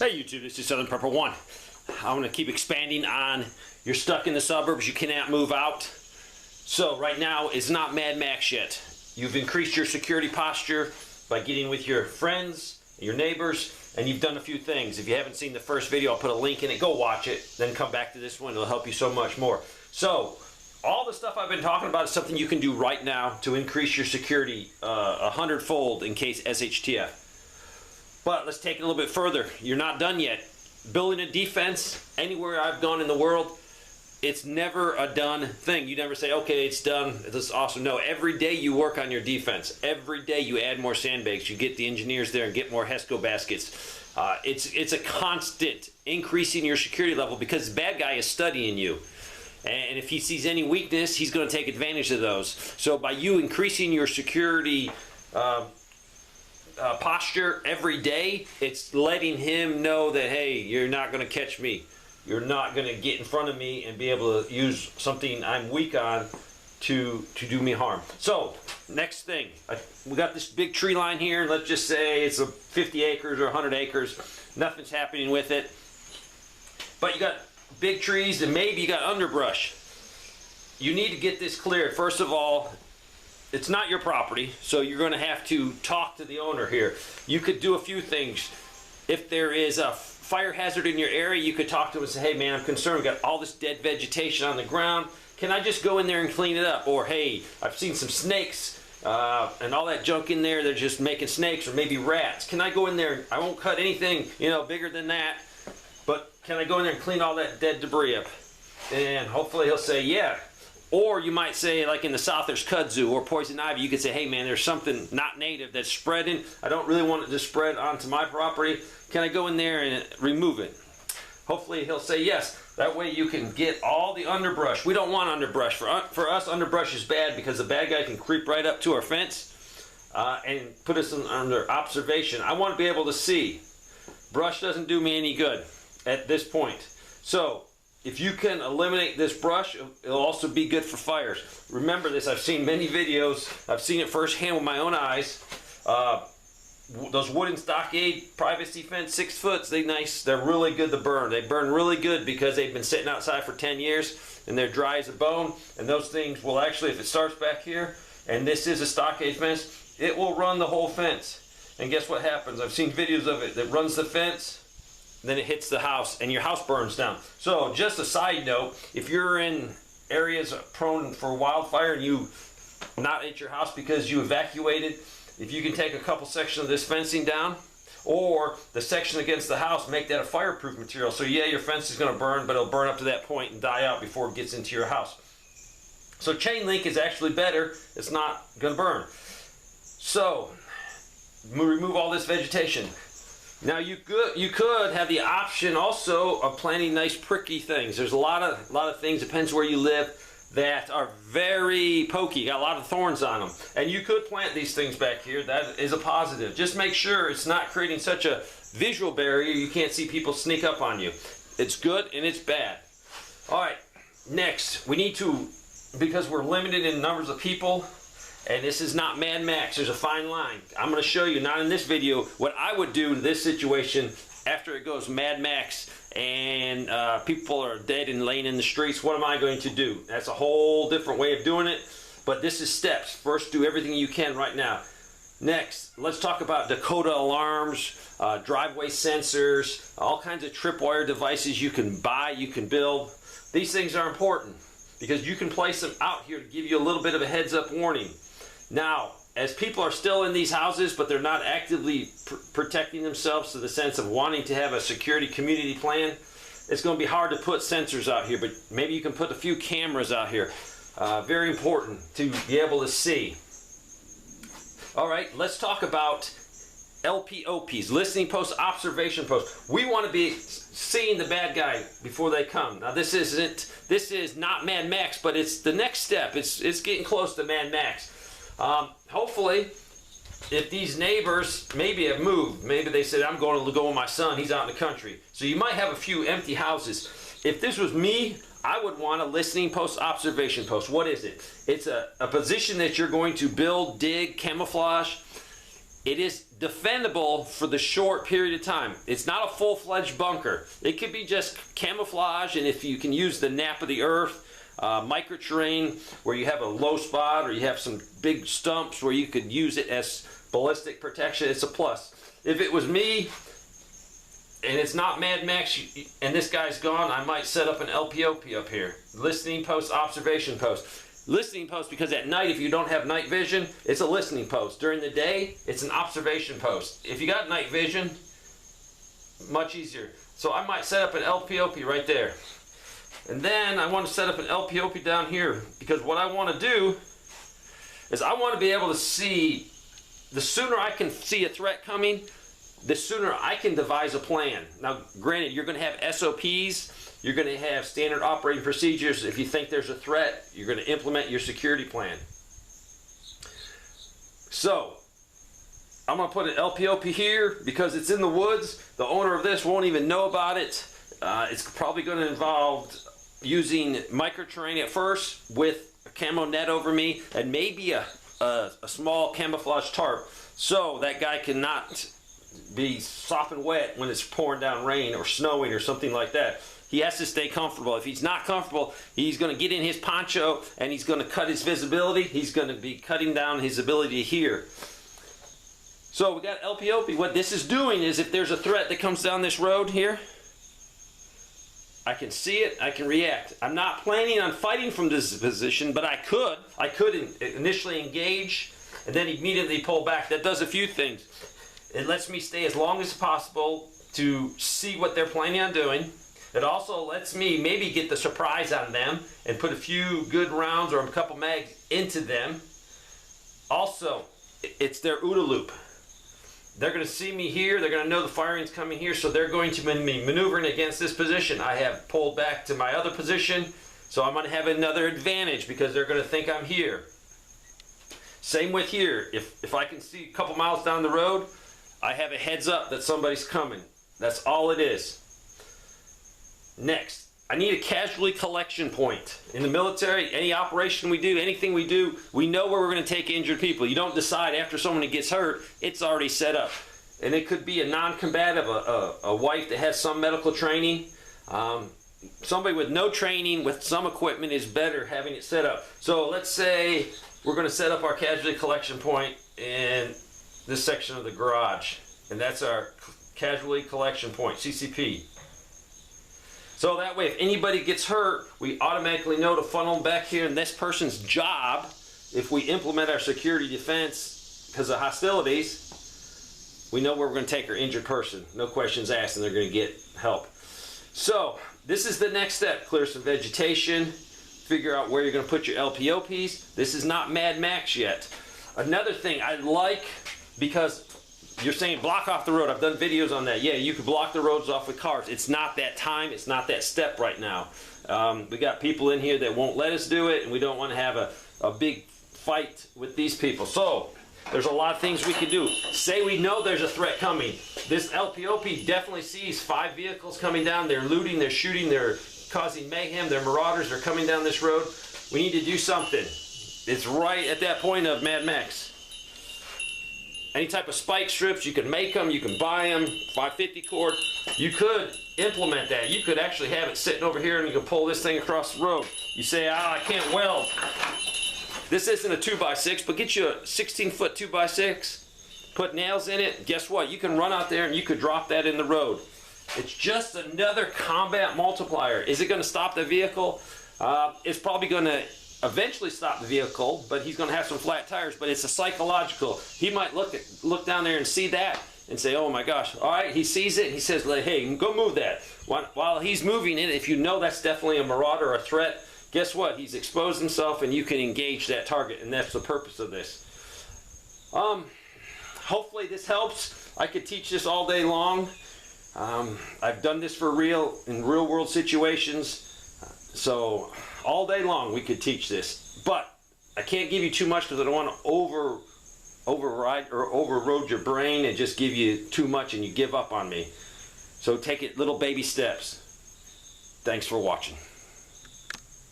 Hey YouTube, this is Southern Prepper 1. I'm going to keep expanding on you're stuck in the suburbs, you cannot move out. So right now it's not Mad Max yet. You've increased your security posture by getting with your friends, your neighbors, and you've done a few things. If you haven't seen the first video, I'll put a link in it. Go watch it, then come back to this one. It'll help you so much more. So all the stuff I've been talking about is something you can do right now to increase your security 100-fold in case SHTF. But let's take it a little bit further. You're not done yet. Building a defense, anywhere I've gone in the world, it's never a done thing. You never say, okay, it's done, this is awesome. No, every day you work on your defense. Every day you add more sandbags. You get the engineers there and get more HESCO baskets. It's a constant increasing your security level because the bad guy is studying you. And if he sees any weakness, he's going to take advantage of those. So by you increasing your security posture every day, it's letting him know that, hey, you're not going to catch me. You're not going to get in front of me and be able to use something I'm weak on to do me harm. So, next thing, we got this big tree line here. Let's just say it's 50 acres or 100 acres. Nothing's happening with it. But you got big trees and maybe you got underbrush. You need to get this cleared. First of all, it's not your property, so you're going to have to talk to the owner here. You could do a few things. If there is a fire hazard in your area, you could talk to him and say, hey man, I'm concerned, we've got all this dead vegetation on the ground. Can I just go in there and clean it up? Or hey, I've seen some snakes and all that junk in there, they're just making snakes, or maybe rats. Can I go in there? I won't cut anything, bigger than that, but can I go in there and clean all that dead debris up? And hopefully he'll say yeah. Or you might say, like in the south, there's kudzu or poison ivy. You could say, hey man, there's something not native that's spreading. I don't really want it to spread onto my property. Can I go in there and remove it? Hopefully he'll say yes. That way you can get all the underbrush. We don't want underbrush. For us, underbrush is bad because the bad guy can creep right up to our fence and put us under observation. I want to be able to see. Brush doesn't do me any good at this point. So if you can eliminate this brush, it'll also be good for fires. Remember this, I've seen many videos, I've seen it firsthand with my own eyes. Those wooden stockade privacy fence, 6 foot, they're really good to burn. They burn really good because they've been sitting outside for 10 years and they're dry as a bone. And those things will actually, if it starts back here, and this is a stockade fence, it will run the whole fence. And guess what happens? I've seen videos of it that runs the fence, then it hits the house and your house burns down. So just a side note, if you're in areas prone for wildfire and you not at your house because you evacuated, if you can take a couple sections of this fencing down or the section against the house, make that a fireproof material. So yeah, your fence is going to burn, but it'll burn up to that point and die out before it gets into your house. So chain link is actually better. It's not going to burn. So remove all this vegetation. Now you could have the option also of planting nice pricky things. There's a lot of things, depends where you live, that are very pokey, got a lot of thorns on them. And you could plant these things back here. That is a positive. Just make sure it's not creating such a visual barrier you can't see people sneak up on you. It's good and it's bad. All right, next we need to, because we're limited in numbers of people, and this is not Mad Max, there's a fine line. I'm going to show you, not in this video, what I would do in this situation after it goes Mad Max and people are dead and laying in the streets. What am I going to do? That's a whole different way of doing it, but this is steps. First, do everything you can right now. Next, let's talk about Dakota alarms, driveway sensors, all kinds of tripwire devices you can buy, you can build. These things are important because you can place them out here to give you a little bit of a heads up warning. Now, as people are still in these houses, but they're not actively protecting themselves to the sense of wanting to have a security community plan, it's going to be hard to put sensors out here, but maybe you can put a few cameras out here. Very important to be able to see. All right, let's talk about LPOPs, listening posts, observation posts. We want to be seeing the bad guy before they come. Now this is not Mad Max, but it's the next step. It's getting close to Mad Max. Hopefully, if these neighbors maybe have moved, maybe they said, I'm going to go with my son, he's out in the country. So you might have a few empty houses. If this was me, I would want a listening post, observation post. What is it? It's a position that you're going to build, dig, camouflage, it is defendable for the short period of time. It's not a full-fledged bunker. It could be just camouflage, and if you can use the nap of the earth, microterrain where you have a low spot or you have some big stumps where you could use it as ballistic protection, it's a plus. If it was me and it's not Mad Max and this guy's gone, I might set up an LPOP up here. Listening post, observation post. Listening post because at night, if you don't have night vision, it's a listening post. During the day, it's an observation post. If you got night vision, much easier. So I might set up an LPOP right there. And then I want to set up an LPOP down here because what I want to do is I want to be able to see, the sooner I can see a threat coming, the sooner I can devise a plan. Now, granted, you're going to have SOPs, you're going to have standard operating procedures. If you think there's a threat, you're going to implement your security plan. So, I'm going to put an LPOP here because it's in the woods. The owner of this won't even know about it. It's probably going to involve using microterrain at first with a camo net over me and maybe a small camouflage tarp so that guy cannot be sopping wet when it's pouring down rain or snowing or something like that. He has to stay comfortable. If he's not comfortable, he's going to get in his poncho and he's going to cut his visibility. He's going to be cutting down his ability to hear. So we got LPOP. What this is doing is if there's a threat that comes down this road here, I can see it, I can react. I'm not planning on fighting from this position, but I could. I could initially engage and then immediately pull back. That does a few things. It lets me stay as long as possible to see what they're planning on doing. It also lets me maybe get the surprise on them and put a few good rounds or a couple mags into them. Also, it's their OODA loop. They're going to see me here, they're going to know the firing's coming here, so they're going to be maneuvering against this position. I have pulled back to my other position, so I'm going to have another advantage because they're going to think I'm here. Same with here. If I can see a couple miles down the road, I have a heads up that somebody's coming. That's all it is. Next, I need a casualty collection point. In the military, any operation we do, anything we do, we know where we're going to take injured people. You don't decide after someone gets hurt, it's already set up. And it could be a non-combative, a wife that has some medical training. Somebody with no training, with some equipment is better having it set up. So let's say we're going to set up our casualty collection point in this section of the garage. And that's our casualty collection point, CCP. So that way, if anybody gets hurt, we automatically know to funnel them back here. And this person's job, if we implement our security defense because of hostilities, we know where we're going to take our injured person. No questions asked, and they're going to get help. So this is the next step. Clear some vegetation. Figure out where you're going to put your LPOPs. This is not Mad Max yet. Another thing I like, because you're saying block off the road. I've done videos on that. Yeah, you could block the roads off with cars. It's not that time. It's not that step right now. We got people in here that won't let us do it, and we don't want to have a big fight with these people. So there's a lot of things we can do. Say we know there's a threat coming. This LPOP definitely sees 5 vehicles coming down. They're looting, they're shooting, they're causing mayhem. They're marauders. They're coming down this road. We need to do something. It's right at that point of Mad Max. Any type of spike strips, you can make them, you can buy them, 550 cord. You could implement that. You could actually have it sitting over here and you can pull this thing across the road. You say, I can't weld. This isn't a 2x6, but get you a 16-foot 2x6, put nails in it. Guess what? You can run out there and you could drop that in the road. It's just another combat multiplier. Is it going to stop the vehicle? It's probably going to eventually stop the vehicle, but he's going to have some flat tires. But it's a psychological. He might look down there and see that and say, oh my gosh. All right, he sees it. He says, hey, go move that. While he's moving it, if you know that's definitely a marauder or a threat, guess what? He's exposed himself and you can engage that target, and that's the purpose of this. Hopefully this helps. I could teach this all day long. I've done this in real world situations. So all day long we could teach this, but I can't give you too much because I don't want to override or overload your brain and just give you too much and you give up on me. So take it little baby steps. Thanks for watching.